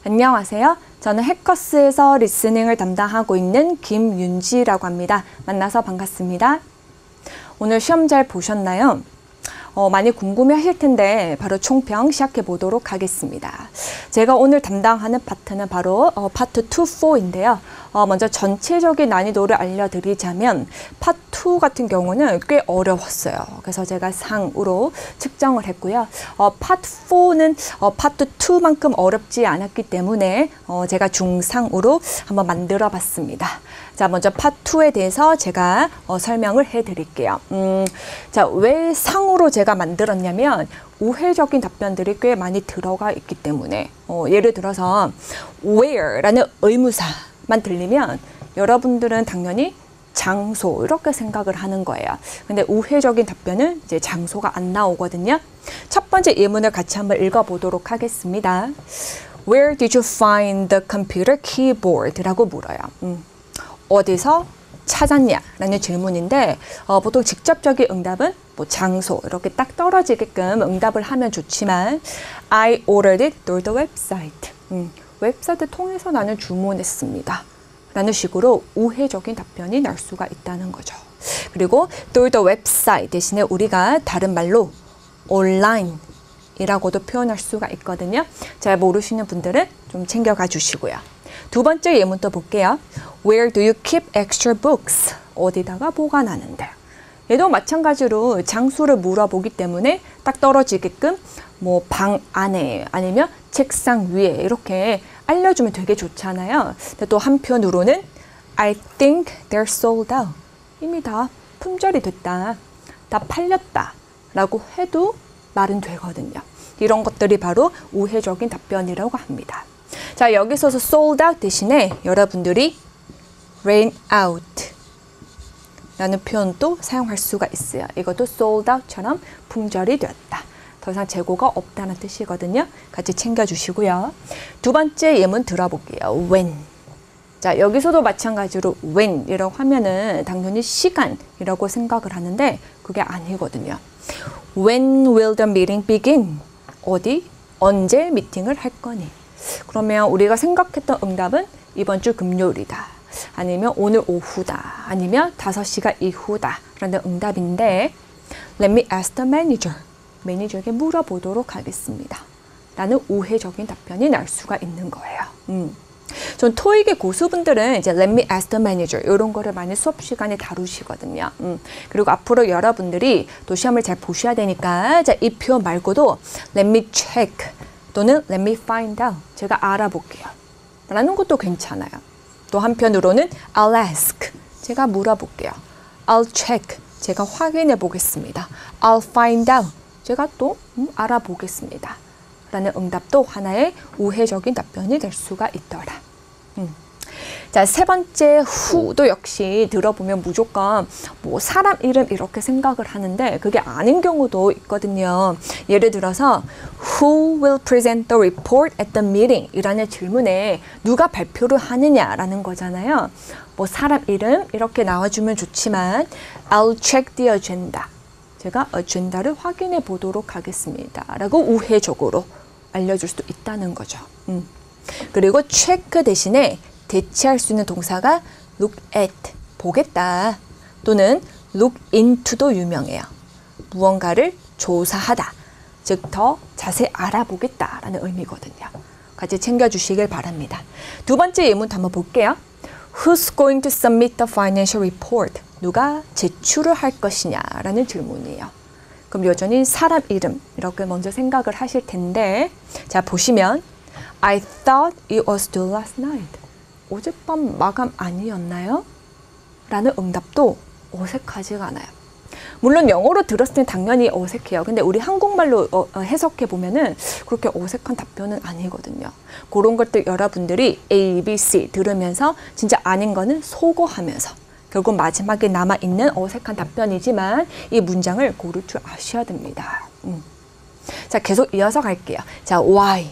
안녕하세요. 저는 해커스에서 리스닝을 담당하고 있는 김윤지라고 합니다. 만나서 반갑습니다. 오늘 시험 잘 보셨나요? 많이 궁금해 하실 텐데 바로 총평 시작해 보도록 하겠습니다. 제가 오늘 담당하는 파트는 바로 파트 2, 4인데요. 먼저 전체적인 난이도를 알려드리자면 파트 2 같은 경우는 꽤 어려웠어요. 그래서 제가 상으로 측정을 했고요. 파트 4는 파트 2만큼 어렵지 않았기 때문에 제가 중상으로 한번 만들어 봤습니다. 자, 먼저 파트 2에 대해서 제가 설명을 해드릴게요. 자, 왜 상으로 제가 만들었냐면 우회적인 답변들이 꽤 많이 들어가 있기 때문에 예를 들어서 where라는 의무사만 들리면 여러분들은 당연히 장소 이렇게 생각을 하는 거예요. 근데 우회적인 답변은 이제 장소가 안 나오거든요. 첫 번째 예문을 같이 한번 읽어보도록 하겠습니다. Where did you find the computer keyboard? 라고 물어요. 어디서 찾았냐? 라는 질문인데 보통 직접적인 응답은 뭐 장소 이렇게 딱 떨어지게끔 응답을 하면 좋지만 I ordered it through the website. 웹사이트 통해서 나는 주문했습니다. 라는 식으로 우회적인 답변이 날 수가 있다는 거죠. 그리고 through the website 대신에 우리가 다른 말로 온라인 이라고도 표현할 수가 있거든요. 잘 모르시는 분들은 좀 챙겨가 주시고요. 두 번째 예문 또 볼게요. Where do you keep extra books? 어디다가 보관하는데? 얘도 마찬가지로 장소를 물어보기 때문에 딱 떨어지게끔 뭐 방 안에 아니면 책상 위에 이렇게 알려주면 되게 좋잖아요. 근데 또 한편으로는 I think they're sold out. 이미 다 품절이 됐다. 다 팔렸다. 라고 해도 말은 되거든요. 이런 것들이 바로 우회적인 답변이라고 합니다. 자, 여기서 sold out 대신에 여러분들이 ran out 라는 표현도 사용할 수가 있어요. 이것도 sold out처럼 품절이 되었다. 더 이상 재고가 없다는 뜻이거든요. 같이 챙겨주시고요. 두 번째 예문 들어볼게요. when. 자, 여기서도 마찬가지로 when이라고 하면은 당연히 시간이라고 생각을 하는데 그게 아니거든요. When will the meeting begin? 어디? 언제 미팅을 할 거니? 그러면 우리가 생각했던 응답은 이번 주 금요일이다. 아니면 오늘 오후다. 아니면 5시가 이후다. 라는 응답인데 Let me ask the manager. 매니저에게 물어보도록 하겠습니다. 라는 우회적인 답변이 날 수가 있는 거예요. 전 토익의 고수분들은 이제 Let me ask the manager 이런 거를 많이 수업 시간에 다루시거든요. 그리고 앞으로 여러분들이 또 시험을 잘 보셔야 되니까 자, 이 표현 말고도 Let me check 또는 Let me find out 제가 알아볼게요. 라는 것도 괜찮아요. 또 한편으로는 I'll ask 제가 물어볼게요. I'll check 제가 확인해 보겠습니다. I'll find out 제가 또 알아보겠습니다. 라는 응답도 하나의 우회적인 답변이 될 수가 있더라. 자, 세 번째 who도 역시 들어보면 무조건 뭐 사람 이름 이렇게 생각을 하는데 그게 아닌 경우도 있거든요. 예를 들어서 Who will present the report at the meeting? 이라는 질문에 누가 발표를 하느냐라는 거잖아요. 뭐 사람 이름 이렇게 나와주면 좋지만 I'll check the agenda. 제가 어젠다를 확인해 보도록 하겠습니다. 라고 우회적으로 알려줄 수도 있다는 거죠. 그리고 check 대신에 대체할 수 있는 동사가 look at, 보겠다. 또는 look into도 유명해요. 무언가를 조사하다. 즉, 더 자세히 알아보겠다라는 의미거든요. 같이 챙겨주시길 바랍니다. 두 번째 예문도 한번 볼게요. Who's going to submit the financial report? 누가 제출을 할 것이냐라는 질문이에요. 그럼 여전히 사람 이름 이렇게 먼저 생각을 하실 텐데 자, 보시면 I thought it was due last night. 어젯밤 마감 아니었나요? 라는 응답도 어색하지가 않아요. 물론 영어로 들었을 때 당연히 어색해요. 근데 우리 한국말로 해석해 보면은 그렇게 어색한 답변은 아니거든요. 그런 것들 여러분들이 A, B, C 들으면서 진짜 아닌 거는 소거하면서 결국 마지막에 남아있는 어색한 답변이지만 이 문장을 고를 줄 아셔야 됩니다. 자, 계속 이어서 갈게요. 자, why.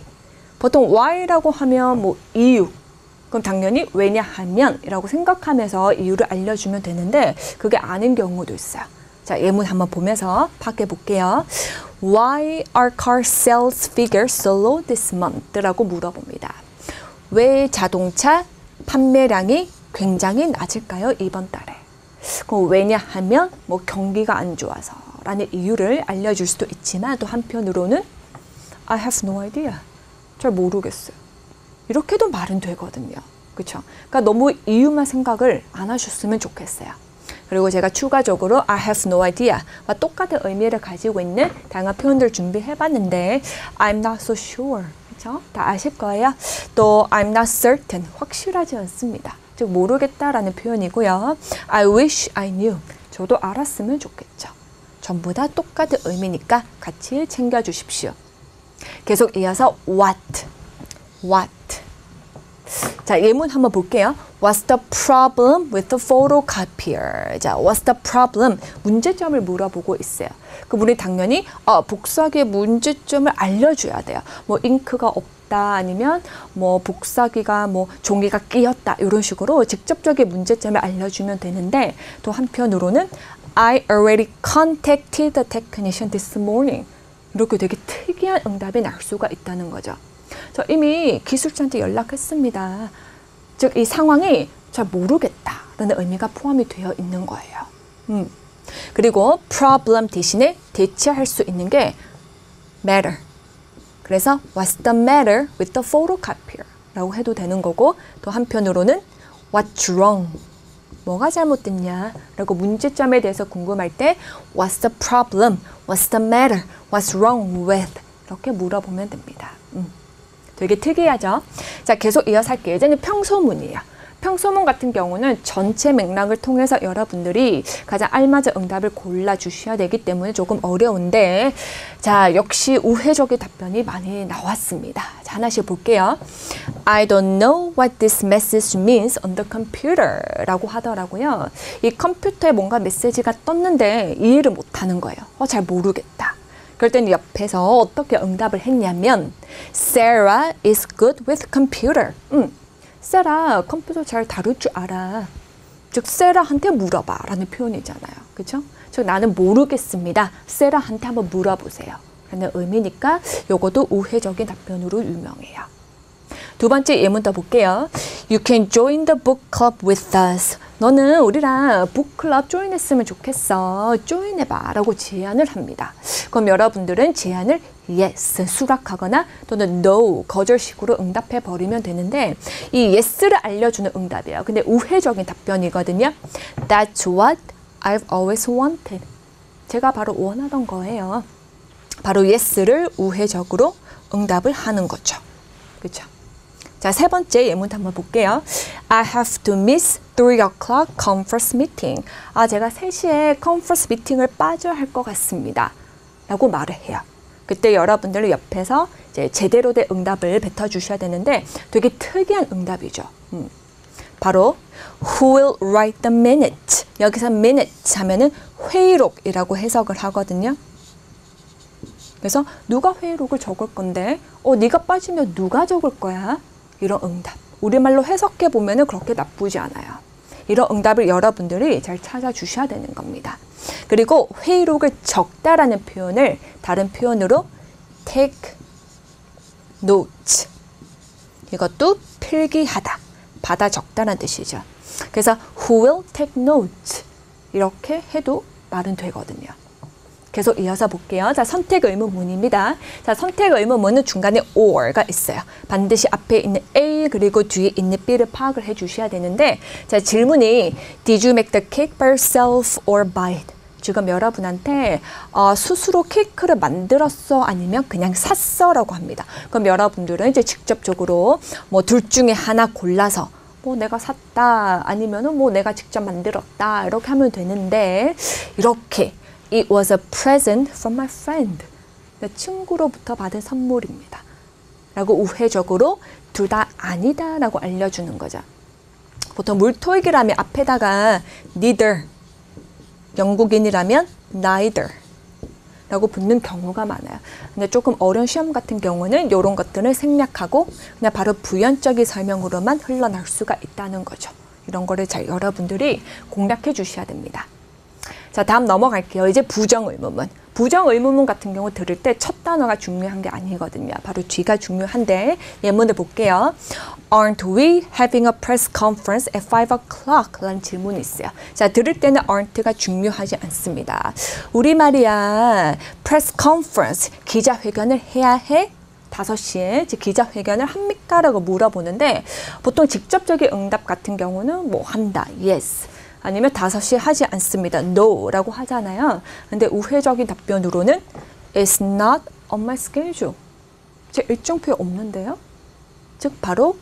보통 why라고 하면 뭐 이유. 그럼 당연히 왜냐하면 이라고 생각하면서 이유를 알려주면 되는데 그게 아닌 경우도 있어요. 자, 예문 한번 보면서 파악해 볼게요. Why are car sales figures so low this month? 라고 물어봅니다. 왜 자동차 판매량이 굉장히 낮을까요? 이번 달에. 왜냐하면 뭐 경기가 안 좋아서 라는 이유를 알려줄 수도 있지만 또 한편으로는 I have no idea. 잘 모르겠어요. 이렇게도 말은 되거든요. 그렇죠? 그러니까 너무 이유만 생각을 안 하셨으면 좋겠어요. 그리고 제가 추가적으로 I have no idea와 똑같은 의미를 가지고 있는 다양한 표현들 준비해봤는데 I'm not so sure. 그렇죠? 다 아실 거예요. 또 I'm not certain. 확실하지 않습니다. 즉 모르겠다라는 표현이고요. I wish I knew. 저도 알았으면 좋겠죠. 전부 다 똑같은 의미니까 같이 챙겨주십시오. 계속 이어서 what. 자, 예문 한번 볼게요. What's the problem with the photocopier? 자, what's the problem? 문제점을 물어보고 있어요. 그분이 당연히 복사기의 문제점을 알려줘야 돼요. 뭐 잉크가 없다 아니면 뭐 복사기가 뭐 종이가 끼었다 이런 식으로 직접적인 문제점을 알려주면 되는데 또 한편으로는 I already contacted the technician this morning. 이렇게 되게 특이한 응답이 날 수가 있다는 거죠. 저 이미 기술자한테 연락했습니다. 즉 이 상황이 잘 모르겠다라는 의미가 포함이 되어 있는 거예요. 그리고 problem 대신에 대체할 수 있는 게 matter. 그래서 what's the matter with the photocopier? 라고 해도 되는 거고 또 한편으로는 what's wrong? 뭐가 잘못됐냐? 라고 문제점에 대해서 궁금할 때 what's the problem? What's the matter? What's wrong with? 이렇게 물어보면 됩니다. 되게 특이하죠? 자, 계속 이어서 할게요. 이제는 평소문이에요. 평소문 같은 경우는 전체 맥락을 통해서 여러분들이 가장 알맞은 응답을 골라주셔야 되기 때문에 조금 어려운데 자, 역시 우회적인 답변이 많이 나왔습니다. 자, 하나씩 볼게요. I don't know what this message means on the computer 라고 하더라고요. 이 컴퓨터에 뭔가 메시지가 떴는데 이해를 못하는 거예요. 잘 모르겠다. 그럴 때는 옆에서 어떻게 응답을 했냐면 Sarah is good with computer. 세라 컴퓨터 잘 다룰 줄 알아. 즉 세라한테 물어봐 라는 표현이잖아요. 그렇죠? 즉 나는 모르겠습니다. 세라한테 한번 물어보세요. 라는 의미니까 요것도 우회적인 답변으로 유명해요. 두 번째 예문 더 볼게요. You can join the book club with us. 너는 우리랑 북클럽 조인했으면 좋겠어. 조인해봐 라고 제안을 합니다. 그럼 여러분들은 제안을 yes, 수락하거나 또는 no, 거절식으로 응답해 버리면 되는데 이 yes를 알려주는 응답이에요. 근데 우회적인 답변이거든요. That's what I've always wanted. 제가 바로 원하던 거예요. 바로 yes를 우회적으로 응답을 하는 거죠. 그렇죠? 자, 세 번째 예문 한번 볼게요. I have to miss 3 o'clock conference meeting. 제가 3시에 컨퍼런스 미팅을 빠져야 할 것 같습니다. 라고 말을 해요. 그때 여러분들 옆에서 이제 제대로 된 응답을 뱉어주셔야 되는데 되게 특이한 응답이죠. 바로 Who will write the minute? 여기서 minute 하면은 회의록이라고 해석을 하거든요. 그래서 누가 회의록을 적을 건데 네가 빠지면 누가 적을 거야? 이런 응답. 우리말로 해석해 보면은 그렇게 나쁘지 않아요. 이런 응답을 여러분들이 잘 찾아주셔야 되는 겁니다. 그리고 회의록을 적다라는 표현을 다른 표현으로 take notes. 이것도 필기하다, 받아 적다라는 뜻이죠. 그래서 who will take notes 이렇게 해도 말은 되거든요. 계속 이어서 볼게요. 자, 선택 의문문입니다. 자, 선택 의문문은 중간에 or가 있어요. 반드시 앞에 있는 A 그리고 뒤에 있는 B를 파악을 해주셔야 되는데 자, 질문이 Did you make the cake by yourself or buy it? 지금 여러분한테 스스로 케이크를 만들었어? 아니면 그냥 샀어? 라고 합니다. 그럼 여러분들은 이제 직접적으로 뭐 둘 중에 하나 골라서 뭐 내가 샀다 아니면은 뭐 내가 직접 만들었다 이렇게 하면 되는데 이렇게 It was a present from my friend. 내 친구로부터 받은 선물입니다. 라고 우회적으로 둘 다 아니다 라고 알려주는 거죠. 보통 물토익이라면 앞에다가 neither, 영국인이라면 neither 라고 붙는 경우가 많아요. 근데 조금 어려운 시험 같은 경우는 이런 것들을 생략하고 그냥 바로 부연적인 설명으로만 흘러날 수가 있다는 거죠. 이런 거를 잘 여러분들이 공략해 주셔야 됩니다. 자, 다음 넘어갈게요. 이제 부정 의문문. 부정 의문문 같은 경우 들을 때 첫 단어가 중요한 게 아니거든요. 바로 뒤가 중요한데 예문을 볼게요. Aren't we having a press conference at 5 o'clock? 라는 질문이 있어요. 자, 들을 때는 aren't가 중요하지 않습니다. 우리 말이야, press conference, 기자회견을 해야 해? 5시에 기자회견을 합니까? 라고 물어보는데 보통 직접적인 응답 같은 경우는 뭐 한다, yes. 아니면 5시에 하지 않습니다, no 라고 하잖아요. 근데 우회적인 답변으로는 It's not on my schedule. 제 일정표에 없는데요. 즉 바로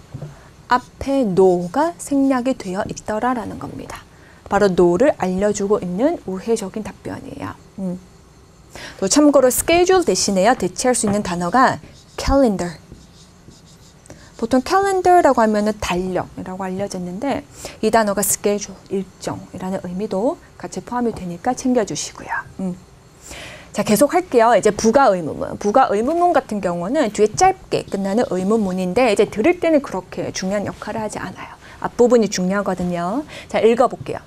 앞에 no가 생략이 되어 있더라라는 겁니다. 바로 no를 알려주고 있는 우회적인 답변이에요. 또 참고로 schedule 대신에요. 대체할 수 있는 단어가 calendar. 보통 calendar라고 하면은 달력이라고 알려졌는데 이 단어가 schedule, 일정이라는 의미도 같이 포함이 되니까 챙겨주시고요. 자, 계속 할게요. 이제 부가 의문문. 부가 의문문 같은 경우는 뒤에 짧게 끝나는 의문문인데 이제 들을 때는 그렇게 중요한 역할을 하지 않아요. 앞부분이 중요하거든요. 자, 읽어볼게요.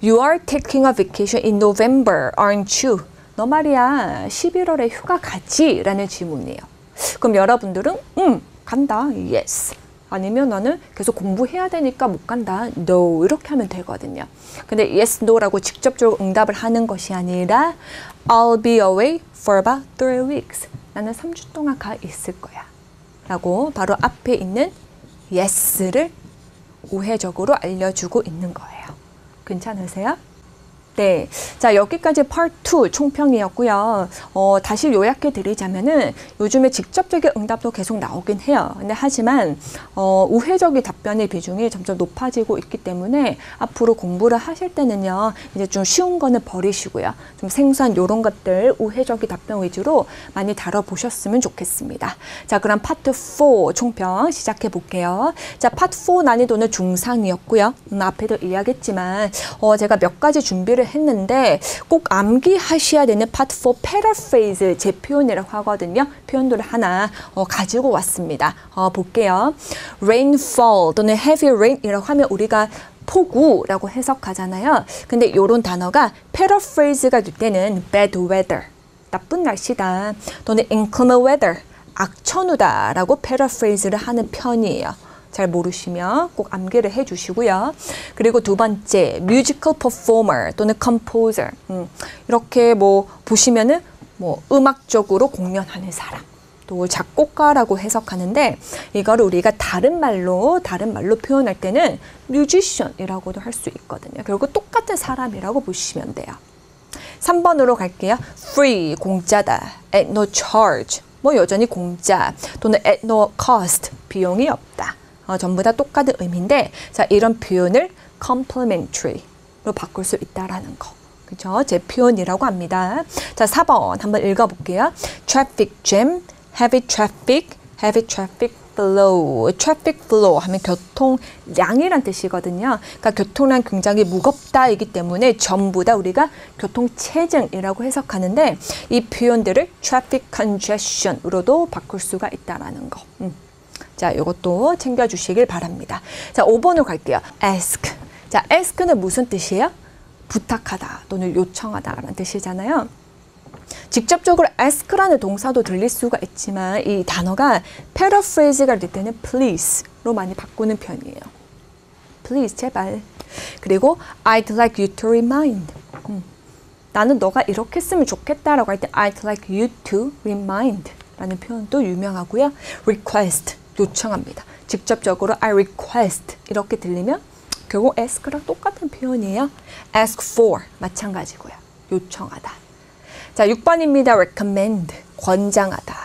You are taking a vacation in November, aren't you? 너 말이야, 11월에 휴가 가지? 라는 질문이에요. 그럼 여러분들은 간다, yes. 아니면 나는 계속 공부해야 되니까 못 간다, no. 이렇게 하면 되거든요. 근데 yes, no라고 직접적으로 응답을 하는 것이 아니라 I'll be away for about 3 weeks. 나는 3주 동안 가 있을 거야. 라고 바로 앞에 있는 yes를 우회적으로 알려주고 있는 거예요. 괜찮으세요? 네, 자 여기까지 Part 2 총평이었고요. 다시 요약해 드리자면은 요즘에 직접적인 응답도 계속 나오긴 해요. 근데 하지만 우회적인 답변의 비중이 점점 높아지고 있기 때문에 앞으로 공부를 하실 때는요, 이제 좀 쉬운 거는 버리시고요. 좀 생소한 요런 것들 우회적인 답변 위주로 많이 다뤄보셨으면 좋겠습니다. 자, 그럼 파트 4 총평 시작해 볼게요. 자, 파트 4 난이도는 중상이었고요. 앞에도 이야기했지만 제가 몇 가지 준비를 했는데 꼭 암기하셔야 되는 파트 4 paraphrase 재표현이라고 하거든요. 표현들을 하나 가지고 왔습니다. 볼게요. rainfall 또는 heavy rain이라고 하면 우리가 폭우라고 해석하잖아요. 근데 이런 단어가 paraphrase가 될 때는 bad weather, 나쁜 날씨다, 또는 inclement weather, 악천후다라고 paraphrase를 하는 편이에요. 잘 모르시면 꼭 암기를 해주시고요. 그리고 두 번째, musical performer 또는 composer. 이렇게 뭐 보시면은 뭐 음악적으로 공연하는 사람, 또 작곡가라고 해석하는데 이거를 우리가 다른 말로 표현할 때는 musician이라고도 할 수 있거든요. 결국 똑같은 사람이라고 보시면 돼요. 3번으로 갈게요. free, 공짜다. at no charge, 뭐 여전히 공짜, 또는 at no cost, 비용이 없다. 전부 다 똑같은 의미인데, 자, 이런 표현을 complementary로 바꿀 수 있다라는 거. 그죠? 제 표현이라고 합니다. 자, 4번 한번 읽어볼게요. traffic jam, heavy traffic flow. traffic flow 하면 교통량이란 뜻이거든요. 그러니까 교통량 굉장히 무겁다이기 때문에 전부 다 우리가 교통체증이라고 해석하는데 이 표현들을 traffic congestion으로도 바꿀 수가 있다라는 거. 자, 이것도 챙겨주시길 바랍니다. 자, 5번으로 갈게요. ask. 자, ask는 무슨 뜻이에요? 부탁하다 또는 요청하다라는 뜻이잖아요. 직접적으로 ask라는 동사도 들릴 수가 있지만 이 단어가 paraphrase가 될 때는 please로 많이 바꾸는 편이에요. please, 제발. 그리고 I'd like you to remind. 나는 너가 이렇게 쓰면 좋겠다라고 할 때 I'd like you to remind 라는 표현도 유명하고요. request, 요청합니다. 직접적으로 I request 이렇게 들리면 결국 ask랑 똑같은 표현이에요. ask for, 마찬가지고요. 요청하다. 자, 6번입니다. recommend, 권장하다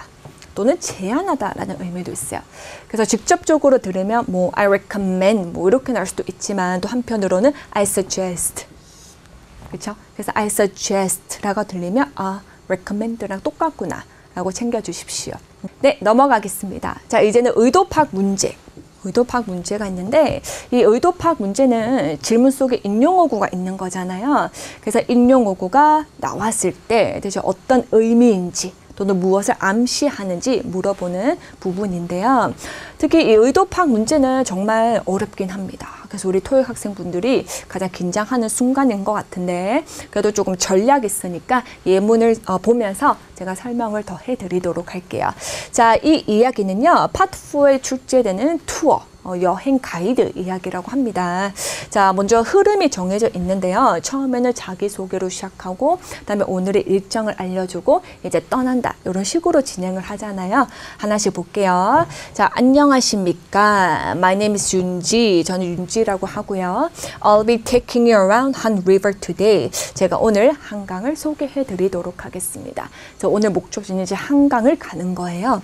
또는 제안하다라는 의미도 있어요. 그래서 직접적으로 들으면 뭐 I recommend 뭐 이렇게 나올 수도 있지만 또 한편으로는 I suggest, 그렇죠? 그래서 I suggest라고 들리면 recommend랑 똑같구나 라고 챙겨주십시오. 네, 넘어가겠습니다. 자, 이제는 의도 파악 문제. 의도 파악 문제가 있는데 이 의도 파악 문제는 질문 속에 인용어구가 있는 거잖아요. 그래서 인용어구가 나왔을 때 대체 어떤 의미인지 또는 무엇을 암시하는지 물어보는 부분인데요. 특히 이 의도 파악 문제는 정말 어렵긴 합니다. 그래서 우리 토익 학생분들이 가장 긴장하는 순간인 것 같은데 그래도 조금 전략이 있으니까 예문을 보면서 제가 설명을 더 해드리도록 할게요. 자, 이 이야기는요. 파트 4에 출제되는 투어. 여행 가이드 이야기라고 합니다. 자, 먼저 흐름이 정해져 있는데요. 처음에는 자기소개로 시작하고 그다음에 오늘의 일정을 알려주고 이제 떠난다. 이런 식으로 진행을 하잖아요. 하나씩 볼게요. 자, 안녕하십니까. My name is 윤지. 저는 윤지라고 하고요. I'll be taking you around Han River today. 제가 오늘 한강을 소개해 드리도록 하겠습니다. 저 오늘 목적지는 이제 한강을 가는 거예요.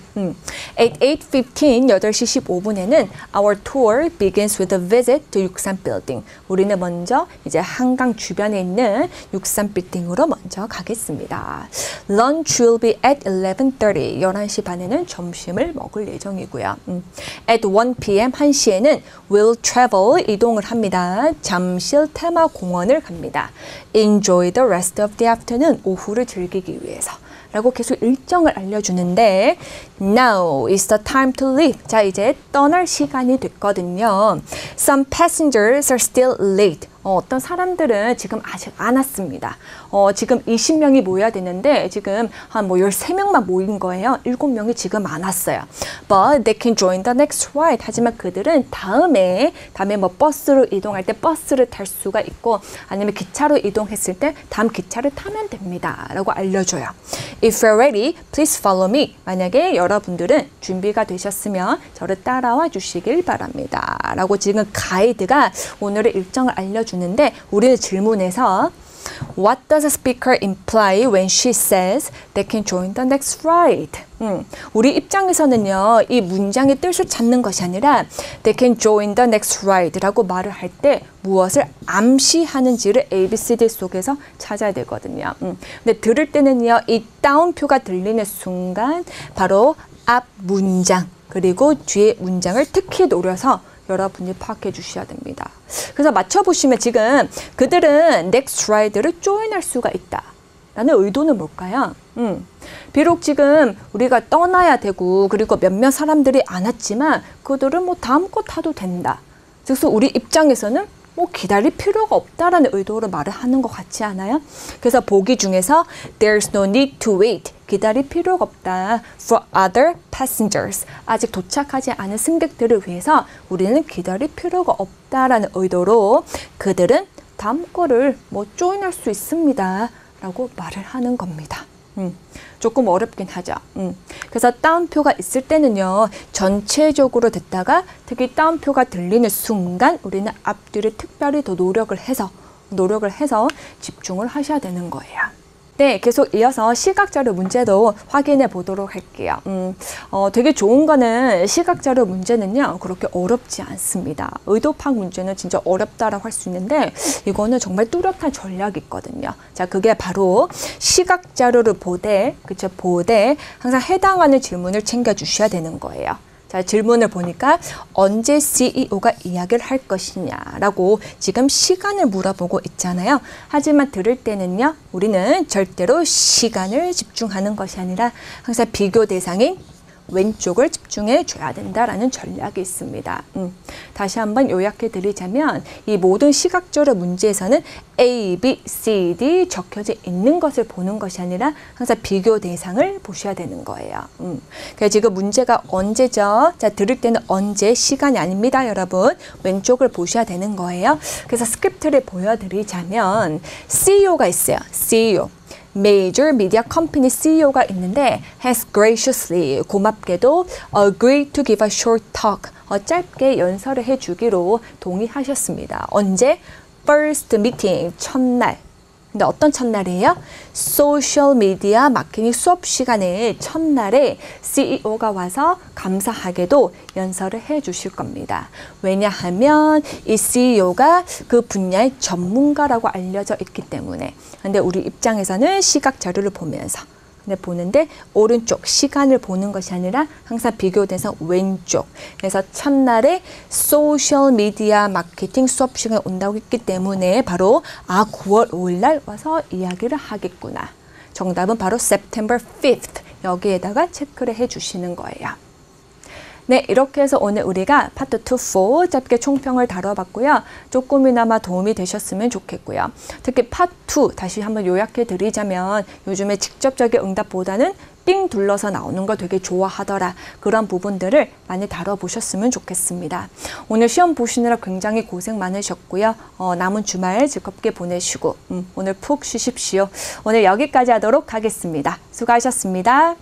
At 8:15, 8시 15분에는 our tour begins with a visit to 육산 빌딩. 우리는 먼저 이제 한강 주변에 있는 육산 빌딩으로 먼저 가겠습니다. Lunch will be at 11:30. 11시 반에는 점심을 먹을 예정이고요. At 1 p.m. 1시에는 we'll travel. 이동을 합니다. 잠실 테마공원을 갑니다. Enjoy the rest of the afternoon. 오후를 즐기기 위해서. 라고 계속 일정을 알려주는데 Now is the time to leave. 자, 이제 떠날 시간이 됐거든요. Some passengers are still late. 어떤 사람들은 지금 아직 안 왔습니다. 지금 20명이 모여야 되는데 지금 한 13명만 모인 거예요. 7명이 지금 안 왔어요. But they can join the next ride. 하지만 그들은 다음에 뭐 버스로 이동할 때 버스를 탈 수가 있고 아니면 기차로 이동했을 때 다음 기차를 타면 됩니다. 라고 알려줘요. If you're ready, please follow me. 만약에 여러분들은 준비가 되셨으면 저를 따라와 주시길 바랍니다. 라고 지금 가이드가 오늘의 일정을 알려주는데 우리는 질문에서 What does a speaker imply when she says they can join the next ride? 우리 입장에서는요, 이 문장의 뜻을 찾는 것이 아니라 they can join the next ride라고 말을 할 때 무엇을 암시하는지를 ABCD 속에서 찾아야 되거든요. 근데 들을 때는요, 이 따옴표가 들리는 순간 바로 앞 문장 그리고 뒤에 문장을 특히 노려서 여러분이 파악해 주셔야 됩니다. 그래서 맞춰보시면 지금 그들은 넥스트 라이드를 조인할 수가 있다. 라는 의도는 뭘까요? 비록 지금 우리가 떠나야 되고 그리고 몇몇 사람들이 안 왔지만 그들은 뭐 다음 거 타도 된다. 그래서 우리 입장에서는 뭐 기다릴 필요가 없다라는 의도로 말을 하는 것 같지 않아요? 그래서 보기 중에서 There's no need to wait. 기다릴 필요가 없다. For other passengers. 아직 도착하지 않은 승객들을 위해서 우리는 기다릴 필요가 없다라는 의도로 그들은 다음 거를 뭐 조인할 수 있습니다. 라고 말을 하는 겁니다. 조금 어렵긴 하죠. 그래서 따옴표가 있을 때는요. 전체적으로 듣다가 특히 따옴표가 들리는 순간 우리는 앞뒤를 특별히 더 노력을 해서 집중을 하셔야 되는 거예요. 네, 계속 이어서 시각자료 문제도 확인해 보도록 할게요. 되게 좋은 거는 시각자료 문제는요, 그렇게 어렵지 않습니다. 의도 파악 문제는 진짜 어렵다라고 할 수 있는데, 이거는 정말 뚜렷한 전략이 있거든요. 자, 그게 바로 시각자료를 보되 항상 해당하는 질문을 챙겨주셔야 되는 거예요. 자, 질문을 보니까 언제 CEO가 이야기를 할 것이냐라고 지금 시간을 물어보고 있잖아요. 하지만 들을 때는요, 우리는 절대로 시간을 집중하는 것이 아니라 항상 비교 대상인 왼쪽을 집중해 줘야 된다라는 전략이 있습니다. 다시 한번 요약해 드리자면 이 모든 시각자료 문제에서는 A, B, C, D 적혀져 있는 것을 보는 것이 아니라 항상 비교 대상을 보셔야 되는 거예요. 그래서 지금 문제가 언제죠? 자, 들을 때는 언제, 시간이 아닙니다, 여러분. 왼쪽을 보셔야 되는 거예요. 그래서 스크립트를 보여드리자면 CEO가 있어요. CEO. Major Media Company CEO가 있는데 has graciously, 고맙게도 agreed to give a short talk, 짧게 연설을 해주기로 동의하셨습니다. 언제? First meeting, 첫날. 근데 어떤 첫날이에요? 소셜 미디어 마케팅 수업 시간에 첫날에 CEO가 와서 감사하게도 연설을 해 주실 겁니다. 왜냐하면 이 CEO가 그 분야의 전문가라고 알려져 있기 때문에. 근데 우리 입장에서는 시각 자료를 보는데 오른쪽 시간을 보는 것이 아니라 항상 비교돼서 왼쪽. 그래서 첫날에 소셜 미디어 마케팅 수업 시간에 온다고 했기 때문에 바로 9월 5일 날 와서 이야기를 하겠구나. 정답은 바로 September 5th. 여기에다가 체크를 해주시는 거예요. 네, 이렇게 해서 오늘 우리가 파트 2, 4 짧게 총평을 다뤄봤고요. 조금이나마 도움이 되셨으면 좋겠고요. 특히 파트 2 다시 한번 요약해 드리자면 요즘에 직접적인 응답보다는 삥 둘러서 나오는 거 되게 좋아하더라. 그런 부분들을 많이 다뤄보셨으면 좋겠습니다. 오늘 시험 보시느라 굉장히 고생 많으셨고요. 남은 주말 즐겁게 보내시고 오늘 푹 쉬십시오. 오늘 여기까지 하도록 하겠습니다. 수고하셨습니다.